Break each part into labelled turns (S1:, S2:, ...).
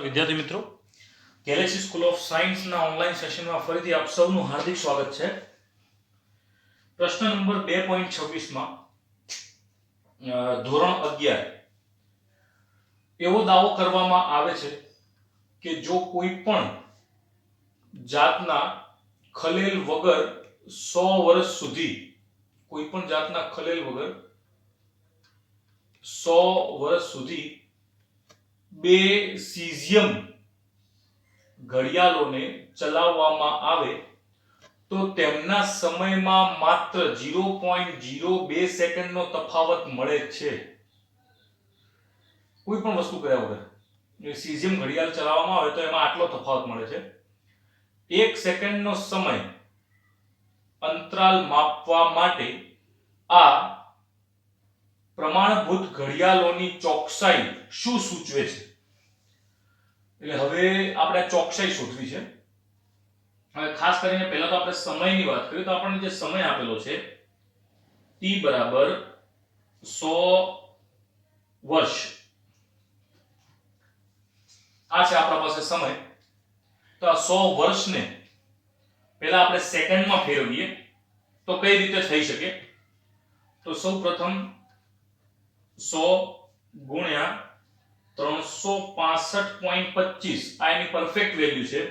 S1: વિદ્યાર્થી મિત્રો, Galaxy school of સાયન્સના ઓનલાઈન સેશનમાં ફરીથી આપ સૌનું હાર્દિક સ્વાગત છે. પ્રશ્ન નંબર 2.26 માં ધોરણ 11 એવો દાવો કરવામાં આવે છે કે જો કોઈ પણ જાતના ખલેલ વગર 100 વર્ષ સુધી કોઈ પણ જાતના ખલેલ વગર 100 વર્ષ સુધી બે સીઝિયમ ઘડિયાળોને ચલાવવામાં આવે તો તેમના સમયમાં માત્ર 0.02 સેકન્ડનો તફાવત મળે છે. કોઈ પણ વસ્તુ કર્યા વગર સીઝિયમ ઘડિયાળ ચલાવવામાં આવે તો એમાં આટલો તફાવત મળે છે. 1 સેકન્ડનો સમય અંતરાલ માપવા માટે આ પ્રમાણભૂત ઘડિયાળોની ચોકસાઈ શું સૂચવે છે? એટલે હવે આપણે ચોકસાઈ શોધવી છે. હવે ખાસ કરીને પહેલા તો આપણે સમયની વાત કરીએ તો આપણને જે સમય આપેલો છે t બરાબર 100 વર્ષ આ છે આપણા પાસે સમય. તો આ 100 વર્ષને પહેલા આપણે સેકન્ડમાં ફેરવીએ તો કઈ રીતે થઈ શકે? તો સૌપ્રથમ 100 ગુણ્યા 365.25 આ એની પરફેક્ટ વેલ્યુ છે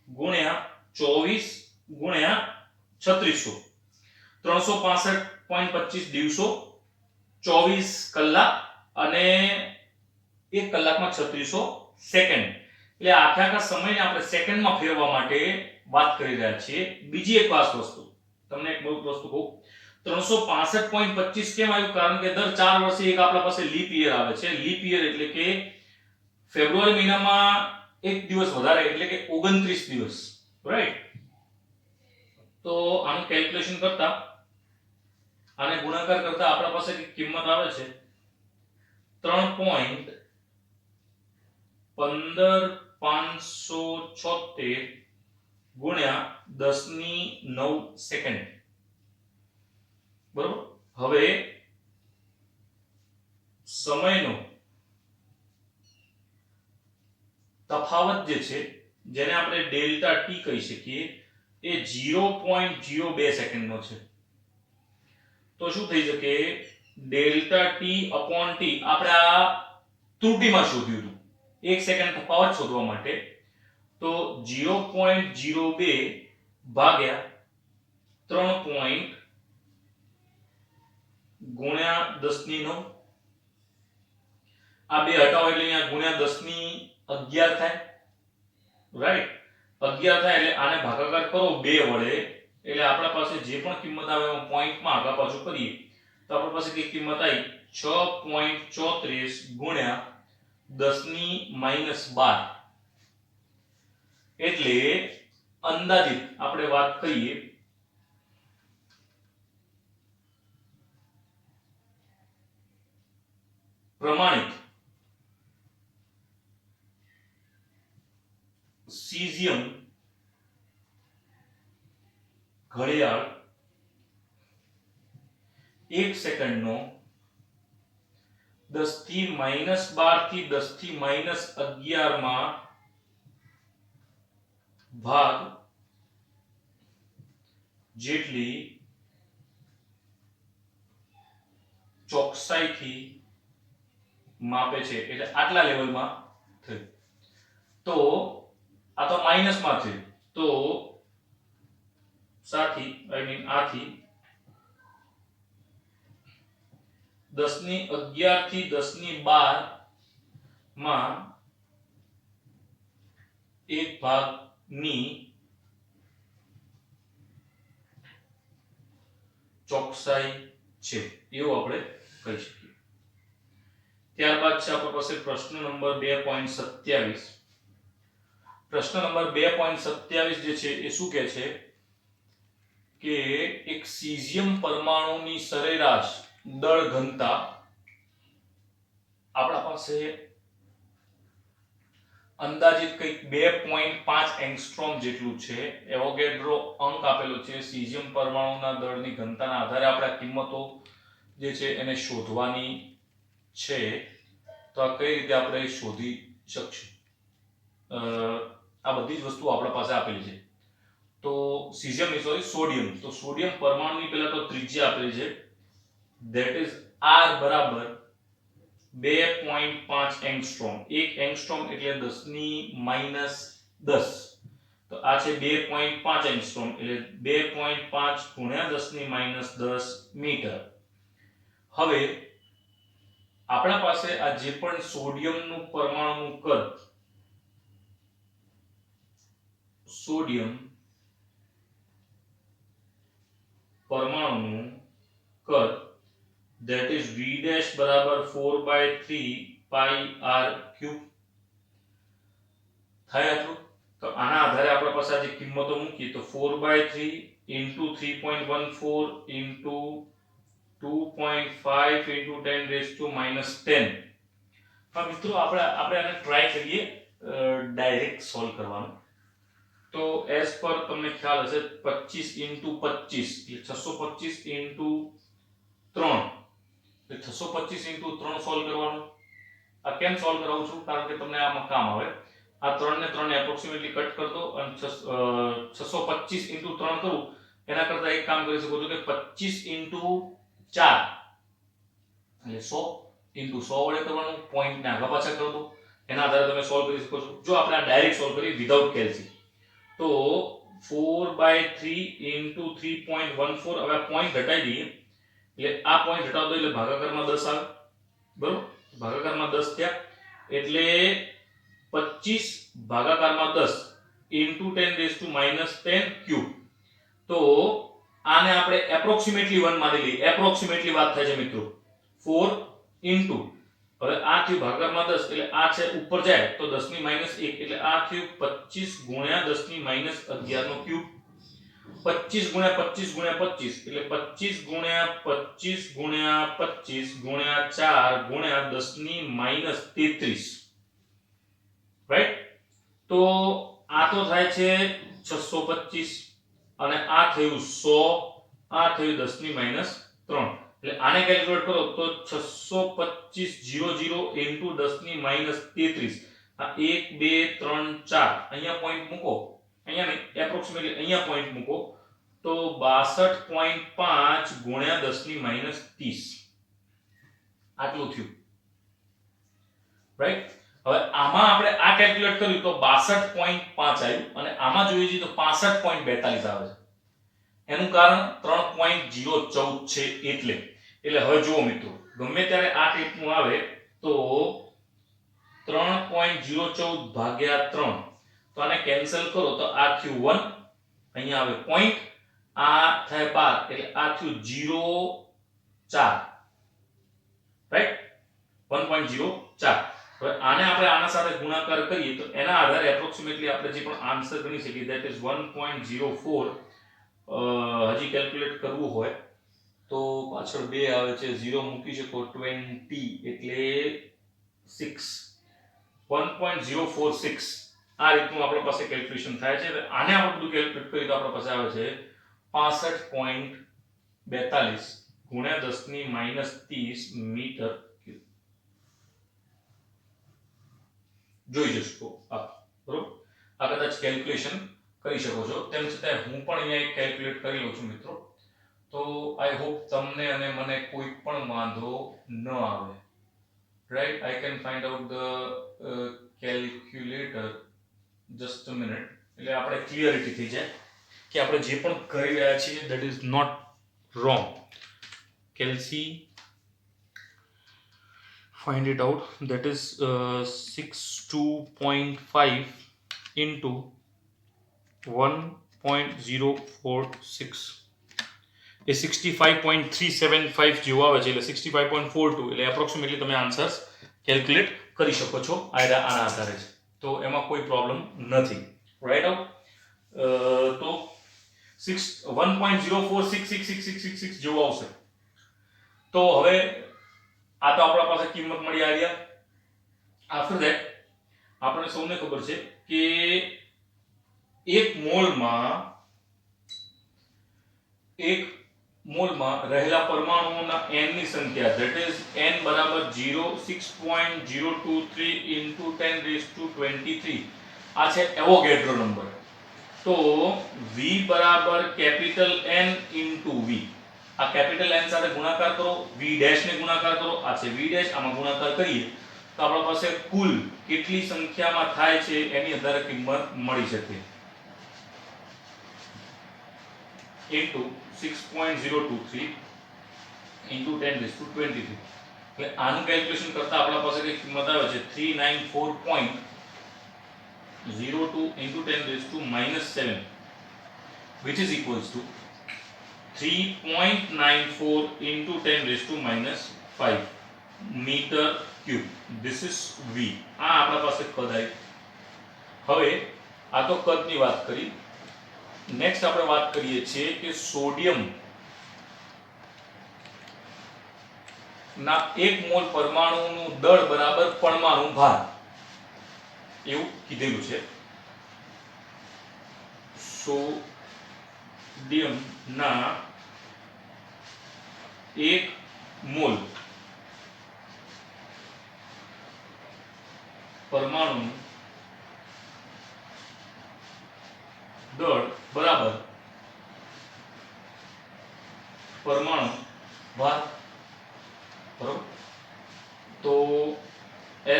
S1: ગુણ્યા 24 ગુણ્યા 3600 365.25 દિવસો 24 કલાક અને 1 કલાકમાં 3600 સેકન્ડ. એટલે આખા સમયને આપણે સેકન્ડમાં ફેરવવા માટે વાત કરી રહ્યા છીએ. બીજી એક વસ્તુ તમને એક બહુ વસ્તુ કહું, 365.25 કેમ આવ્યું? કારણ કે દર 4 વર્ષે એક આપણા પાસે લીપ યર આવે છે. લીપ યર એટલે કે ફેબ્રુઆરી મહિનામાં એક દિવસ વધારે એટલે કે 29 દિવસ, રાઈટ? તો આનું કેલ્ક્યુલેશન કરતા આને ગુણાકાર કરતા આપણા પાસે કિંમત આવે છે 3.15576 ગુણ્યા 10⁹ સેકન્ડ. બરોબર. હવે સમયનો તફાવત જે છે જેને આપણે ડેલ્ટા ટી કહી શકીએ એ 0.02 સેકન્ડનો છે. તો શું થઈ શકે? ડેલ્ટા ટી અપોન ટી આપણે આ ત્રુટિમાં શોધ્યું હતું 1 સેકન્ડ તફાવત શોધવા માટે. તો 0.02 ભાગ્યા 3. ગુણ્યા 10⁹ આ બે હટાવો એટલે અહીંયા ગુણ્યા 10⁻11 થાય, રાઈટ? 11 થાય એટલે આને ભાગાકાર કરો 2 વડે એટલે આપણા પાસે જે પણ કિંમત આવે એમાં પોઈન્ટમાં આગા પાછું કરીએ તો આપણા પાસે કઈ કિંમત આવી 6.34 ગુણ્યા 10⁻12. એટલે અંદાજિત આપણે વાત કરીએ પ્રમાણિત સીઝિયમ ઘડિયાળ 1 સેકન્ડનો 10⁻12 થી 10⁻11 માં ભાગ જેટલી ચોકસાઈથી માપે છે. એટલે આટલા લેવલમાં થયું. તો આ તો માઈનસમાં છે તો સાથી આથી 10⁻11 થી 10⁻12 માં 1/ની ચોકસાઈ છે એવું આપણે કહી શકીએ. ત્યારબાદ છે આપણા પાસે પ્રશ્ન નંબર 2.27. પ્રશ્ન નંબર 2.27 જે છે એ શું કહે છે કે એક સીઝિયમ પરમાણુની સરેરાશ દળ ઘનતા આપણા પાસે અંદાજિત કંઈક 2.5 એંગસ્ટ્રોમ જેટલું છે. એવોગેડ્રો અંક આપેલો છે. સીઝિયમ પરમાણુના દળની ઘનતાના આધારે આપણે કિંમતો જે છે એને શોધવાની છે. તો આ કઈ રીતે આપણે શોધી શકશું? આ બધી જ વસ્તુઓ આપણા પાસે આપેલી છે. તો સીઝિયમ ની સોરી સોડિયમ, તો સોડિયમ પરમાણુની પહેલા તો ત્રિજ્યા આપેલી છે, ધેટ ઇઝ r બરાબર 2.5 એંગસ્ટ્રોમ. 1 એંગસ્ટ્રોમ એટલે 10 ની માઈનસ 10, તો આ છે 2.5 એંગસ્ટ્રોમ એટલે 2.5 ગુણ્યા 10 ની માઈનસ 10 મીટર. હવે આપણા પાસે આ જે પણ સોડિયમનું પરમાણુનું કદ, સોડિયમ પરમાણુનું કદ that is v dash બરાબર 4/3 pi r cube થાય આટલું. તો આના આધારે આપણા પાસે આ જે કિંમતો મૂકીએ તો 4/3 into 3.14 into 2.5 into 10 raised to -10. હા મિત્રો, આપણે આને ટ્રાય કરીએ ડાયરેક્ટ સોલ્વ કરવાનો. તો એઝ પર તમને ખ્યાલ હશે 25 into 25 એટલે 625 into 3, એટલે 625 into 3 સોલ્વ કરવાનું. આ કેમ સોલ્વ કરાવું છું? કારણ કે તમને આમાં કામ આવે. આ 3 ને 3 ને એપ્રોક્સિમેટલી કટ કરી દો અને 625 into 3 કરું એના કરતા એક કામ કરી શકો છો કે 25 into 4 એટલે 100 into 100 વડે કરવાનું, પોઈન્ટ ને આગા પાછા કરી દો, એના આધારે તમે સોલ્વ કરી શકો છો. જો આપણે આ ડાયરેક્ટ સોલ્વ કરીએ વિધાઉટ કેલ્સી તો 4/3 into 3.14, હવે આ પોઈન્ટ ઘટાડી દઈએ એટલે આ પોઈન્ટ ઘટાડો એટલે ભાગાકારમાં 10 આવે, બરોબર? ભાગાકારમાં 10 થયા એટલે 25 ભાગાકારમાં 10 into 10 raised to -10 ક્યુબ. તો આને આપણે એપ્રોક્સિમેટલી 1 માની લઈએ. એપ્રોક્સિમેટલી વાત થાય છે મિત્રો. 4 into હવે આ થયું ભાગાકારમાં 10 એટલે આ છે ઉપર જાય તો 10 ની -1 એટલે આ થયું 25 ગુણ્યા 10 ની -11 નો ક્યુબ. 25 ગુણ્યા 25 ગુણ્યા 25 એટલે 25 ગુણ્યા 25 ગુણ્યા 25 ગુણ્યા 4 ગુણ્યા 10 ની -33, રાઈટ? તો આ તો થાય છે 625 અને આ થયું 100, આ થયું 10 ની -3 એટલે આને કેલ્ક્યુલેટ કરો તો 625 into 10 ની -33, આ 1 2 3 4 અહીંયા પોઈન્ટ મૂકો, અહીંયા નહીં એપ્રોક્સિમેટલી અહીંયા પોઈન્ટ મૂકો તો 62.5 ગુણ્યા 10 ની -30 આટલું થયું, રાઈટ? હવે આમાં આપણે આ કેલ્ક્યુલેટ કર્યું તો 62.5 આવ્યું અને આમાં જોઈએ છીએ તો 65.42 આવે છે. એનું કારણ 3.014 છે એટલે હવે જુઓ મિત્રો, ગમે ત્યારે આ ટાઈપનું આવે તો 3.014 ભાગ્યા 3, તો આને કેન્સલ કરો તો આ થયું 1, અહીંયા આવે પોઈન્ટ, આ થાય 12 એટલે આ થયું 0.4, રાઈટ? 1.04. હવે આને આપણે આના સાથે ગુણાકાર કરીએ તો એના આધારે એપ્રોક્સિમેટલી આપણે જે પણ આન્સર ગણી શકીએ ધેટ ઇઝ 1.04. હજી કેલ્ક્યુલેટ કરવું હોય તો પાછળ 2 આવે છે, 0 મૂકી શકો, 20 એટલે 6, 1.046 આ રીતનું આપણા પાસે કેલ્ક્યુલેશન થાય છે. આને આપણે બધું કેલ્ક્યુલેટ કરીએ તો આપણા પાસે આવે છે 65.42 ગુણ્યા 10 ની -30 મીટર ક્યુબ. જોઈ જશો આ, બરોબર? આ કદાચ કેલ્ક્યુલેશન કરી શકો છો, તેમ છતાં હું પણ અહીંયા એક કેલ્ક્યુલેટ કરી લઉં છું મિત્રો. તો આઈ હોપ તમને અને મને કોઈ પણ વાંધો ન આવે, right? I can find out the calculator, just a minute, એટલે આપણે ક્લિયરિટી થઈ જાય કે આપણે જે પણ કરી રહ્યા છીએ ધેટ ઇઝ નોટ રોંગ. કેલ્સી, find it out, that is 62.5 into 1.046 એ 65.375 જેવું આવે છે એટલે 65.42 એટલે એપ્રોક્સિમેટલી તમે આન્સર્સ કેલ્ક્યુલેટ કરી શકો છો આના આધારે જ. તો એમાં કોઈ પ્રોબ્લેમ નથી, રાઈટ? આઉટ તો 1.0466666 જેવું આવશે. તો હવે આ તો આપણા પાસે કિંમત મળી આવ્યા. આફ્ટર ધેટ આપણે સૌને ખબર છે કે એક મોલમાં રહેલા પરમાણુઓના n ની સંખ્યા ધેટ ઇઝ n બરાબર 6.023 into 10 raised to 23 આ છે એવોગેડ્રો નંબર. તો v બરાબર કેપિટલ N ઇન્ટુ v. આ કેપિટલ N સાથે ગુણાકાર કરો, v ડેશ ને ગુણાકાર કરો, આ છે v ડેશ, આમાં ગુણાકાર કરીએ તો આપણા પાસે કુલ કેટલી સંખ્યામાં થાય છે એની આધારે કિંમત મળી શકે. Into 6.023 into 10⁻23. એટલે આનું કેલ્ક્યુલેશન કરતા આપણા પાસે કઈ કિંમત આવે છે 394.02 into 10⁻7, which is equals to 3.94 into 10⁻5 meter cube. This is V. આ આપણા પાસે કદ આવી. હવે આ તો કદની વાત કરી. નેક્સ્ટ આપણે વાત કરીએ છીએ કે સોડિયમ ના 1 મોલ પરમાણુનું દળ બરાબર પરમાણુ ભાર એવું કીધેલું છે. સોડિયમ ના 1 મોલ પરમાણુ દળ બરાબર પરમાણુ ભાર. બરાબર. તો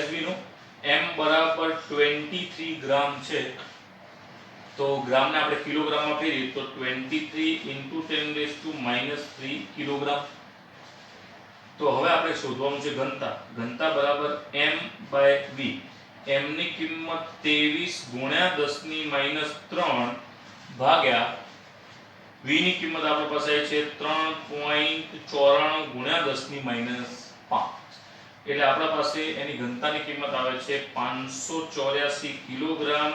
S1: Sv નો m બરાબર 23 ગ્રામ છે. તો ગ્રામ ને આપણે કિલોગ્રામમાં ફેરવીએ તો 23 into 10⁻³ કિલોગ્રામ. તો હવે આપણે શોધવાનું છે ઘનતા. ઘનતા બરાબર m/v. m ની કિંમત 23 × 10⁻³ ભાગ્યા v ની કિંમત આપણી પાસે છે 3.94 × 10⁻5. એટલે આપણા પાસે એની ઘનતાની કિંમત આવે છે 584 કિલોગ્રામ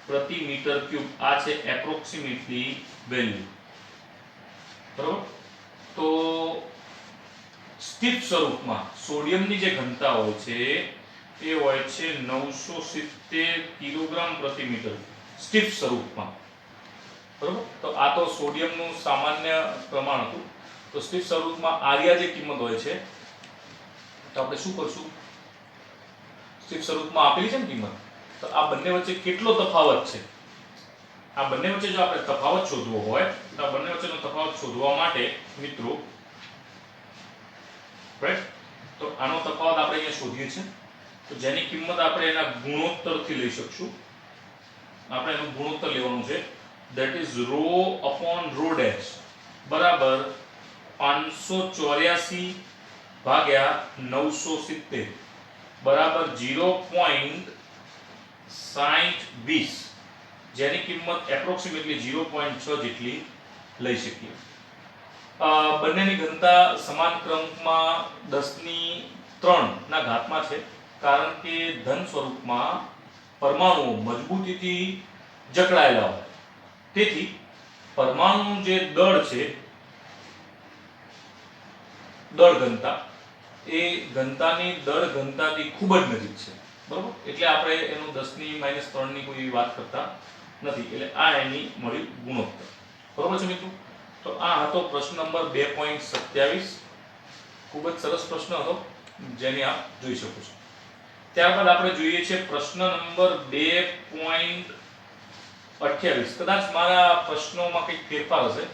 S1: પ્રતિ મીટર ક્યુબ. આ છે એપ્રોક્સિમેટલી વેલ્યુ. બરાબર. તો સ્ટીફ સ્વરૂપમાં સોડિયમની જે ઘનતા હોય છે એ હોય છે 970 કિલોગ્રામ પ્રતિ મીટર સ્ટીફ સ્વરૂપમાં. બરાબર. તો આ તો સોડિયમનું સામાન્ય પ્રમાણ હતું. તો સ્ટીફ સ્વરૂપમાં આર્યા જે કિંમત હોય છે તો આપણે શું કરશું, સ્ટીફ સ્વરૂપમાં આપેલી છે ને કિંમત, તો આ બંને વચ્ચે કેટલો તફાવત છે, આ બંને વચ્ચે જો આપણે તફાવત શોધવો હોય તો આ બંને વચ્ચેનો તફાવત શોધવા માટે મિત્રો રાઈટ, તો આનો તફાવત આપણે અહીંયા શોધીએ છીએ. તો જેની કિંમત આપણે એના ગુણોત્તરથી લઈ શકશું. આપણે એનું ગુણોત્તર લેવાનું છે, that is rho upon rho dash બરાબર 584 ભાગ્યા 970 બરાબર 0.6020, જેની કિંમત એપ્રોક્સિમેટલી 0.6 જેટલી લઈ શકીએ. બંનેની ઘનતા સમાન ક્રમમાં 10⁻³ ના ઘાતમાં છે, કારણ કે ધન સ્વરૂપમાં પરમાણુઓ મજબૂતીથી જકડાયેલા હોય. તેથી પરમાણુનું જે દળ છે, દળ ઘનતા, એ ઘનતાની દળ ઘનતાથી ખૂબ જ નજીક છે. બરોબર. એટલે આપણે એનું 10⁻³ ની કોઈ વાત કરતા નથી. એટલે આ એની મળી ગુણોત્તર. બરોબર છે મિત્રો. તો આ હતો પ્રશ્ન નંબર 2.27. ખૂબ જ સરસ પ્રશ્ન હતો, જેને આપ જોઈ શકો છો. ત્યારબાદ આપણે જોઈએ છે પ્રશ્ન નંબર 2.28. કદાચ મારા પ્રશ્નોમાં કંઈક ફેરફાર હશે.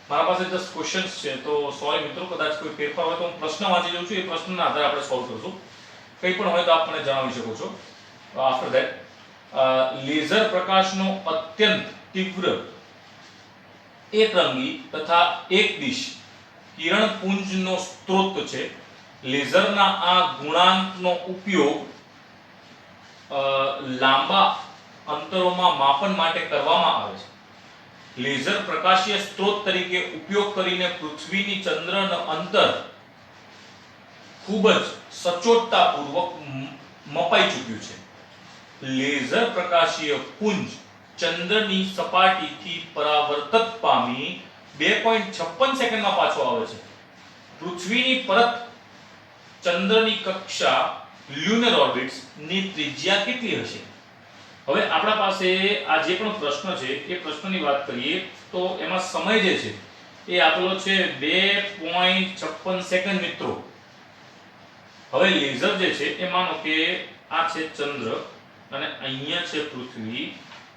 S1: મારા પાસે જસ્ટ ક્વેશ્ચન્સ છે, તો સોરી મિત્રો, કદાચ કોઈ ફેરફાર હોય તો હું પ્રશ્ન વાંચી દઉં છું. એ પ્રશ્નના આધારે આપણે સોલ્વ કરશું. કંઈ પણ હોય તો આપ મને જણાવી શકો છો. આફ્ટર ધેટ લેઝર પ્રકાશનો અત્યંત તીવ્ર એકરંગી તથા એકદિશ કિરણપુંજનો સ્ત્રોત છે. લેઝરના આ ગુણાંકનો ઉપયોગ લાંબા અંતરોમાં માપન માટે કરવામાં આવે છે. લેઝર પ્રકાશીય સ્ત્રોત તરીકે ઉપયોગ કરીને પૃથ્વીની ચંદ્રનો અંતર ખૂબ જ સચોટતાપૂર્વક મપાઈ ચૂક્યું છે. લેઝર પ્રકાશીય પુંજ ચંદ્રની સપાટીથી પરાવર્તત પામી 2.56 સેકન્ડમાં પાછો આવે છે. પૃથ્વીની પરત ચંદ્રની કક્ષા લ્યુનર ઓર્બિટ્સ ની ત્રિજ્યા કેટલી હશે? હવે આપણા પાસે આ જે પણ પ્રશ્ન છે એ પ્રશ્નની વાત કરીએ તો એમાં સમય જે છે એ આપેલો છે 2.56 સેકન્ડ મિત્રો. હવે લેઝર જે છે એ માનો કે આ છે ચંદ્ર અને અહીંયા છે પૃથ્વી.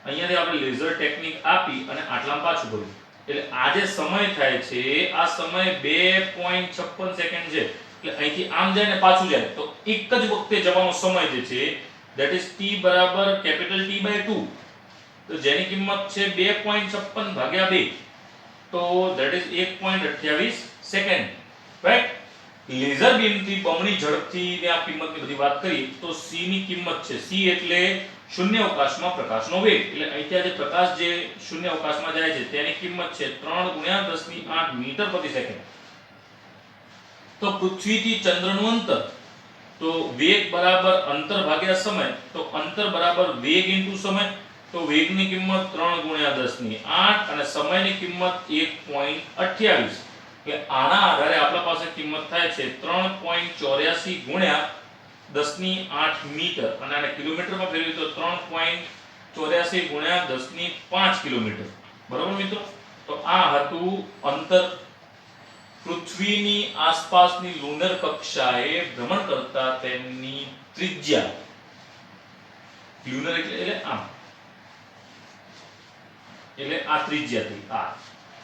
S1: અહીંયાથી આપણે લેઝર ટેકનિક આપી અને આટલામાં પાછું ભર્યું. એટલે આ જે સમય થાય છે આ સમય 2.56 સેકન્ડ છે. એટલે અહીંથી આમ જાય ને પાછું જાય તો એક જ વખતે જવાનો સમય જે છે that is t બરાબર કેપિટલ T by 2. તો જેની કિંમત છે 2.56 ભાગ્યા 2 તો that is 1.28 second. Right. Laser beam થી બમણી ઝડપથી ને આ કિંમતની બધી વાત કરી તો c ની કિંમત છે. c એટલે શૂન્ય અવકાશમાં પ્રકાશનો વેગ. એટલે અહીંથી જે પ્રકાશ જે શૂન્ય અવકાશમાં જાય છે તેની કિંમત છે 3 × 10⁸ મીટર પ્રતિ સેકન્ડ. તો પૃથ્વીથી ચંદ્રનું અંતર તો વેગ બરાબર અંતર ભાગ્યા સમય. તો અંતર બરાબર વેગ ઇન્ટુ સમય. તો વેગની કિંમત 3 × 10⁸ અને સમયની કિંમત 1.28. એટલે આના આધારે આપણા પાસે કિંમત થાય છે 3.84 × 10⁸ મીટર અને આને કિલોમીટરમાં ફેરવીએ તો 3.84 × 10⁵ કિલોમીટર. બરોબર મિત્રો. તો આ હતું અંતર પૃથ્વીની આસપાસની લુનર કક્ષાએ ભ્રમણ કરતા તેમની ત્રિજ્યા. લ્યુનર એટલે આમ એટલે આ ત્રિજ્યા થઈ આ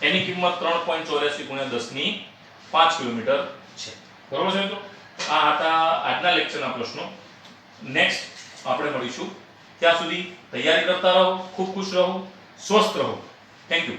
S1: એની કિંમત 3.84 × 10⁵ કિલોમીટર છે. બરોબર છે મિત્રો. આ હતા આજના લેક્ચરના પ્રશ્નો. નેક્સ્ટ આપણે મળીશું. ત્યાં સુધી તૈયારી કરતા રહો, ખૂબ ખુશ રહો, સ્વસ્થ રહો. Thank you.